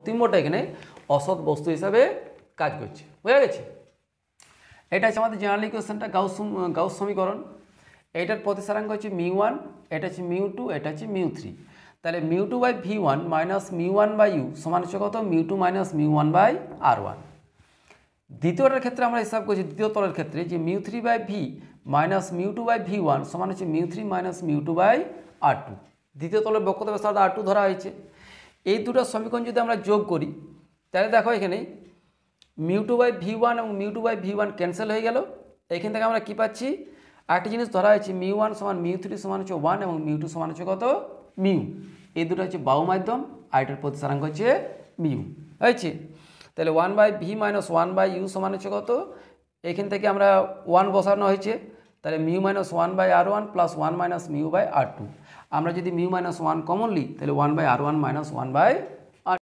প্রতিম্বটা এখানে অসৎ বস্তু হিসাবে কাজ করছে। বুঝা গেছে? এটা হচ্ছে আমাদের জেনারেল ইকুয়েশনটা, গাউস সমীকরণ। এইটার প্রতিসারাঙ্ক হচ্ছে μ1, এটা হচ্ছে μ2, এটা হচ্ছে μ3। তাহলে μ2/v1 মাইনাস μ1/u সমান হচ্ছে কত? μ2 মাইনাস μ1/r1। দ্বিতীয়টার ক্ষেত্রে আমরা হিসাব করছি, দ্বিতীয় তলের ক্ষেত্রে, যে μ3/v মাইনাস μ2/v1 সমান হচ্ছে μ3 মাইনাস μ2/r2। দ্বিতীয় তলের বক্রতা ব্যাসার্ধ r2 ধরা হয়েছে। এই দুটো সমীকরণ যদি আমরা যোগ করি তাহলে দেখো এখানে μ2/v1 এবং μ2/v1 ক্যান্সেল হয়ে গেল। এখান থেকে আমরা কি পাচ্ছি? আরেকটা জিনিস ধরা হয়েছে, μ1 সমান μ3 সমান হচ্ছে 1 এবং μ2 সমান হচ্ছে কত? μ। এই দুটো হচ্ছে বাহু মাধ্যম, আর এটার প্রতিসারাঙ্ক হচ্ছে μ। হয়েছে? তাহলে 1/v মাইনাস 1/u সমান হচ্ছে কত? এখান থেকে আমরা 1 বসানো হয়েছে, তাহলে μ minus 1/r1 plus 1 minus μ/r2। আমরা যদি μ মাইনাস 1 কমন নিই তাহলে 1/r1 মাইনাস 1/r2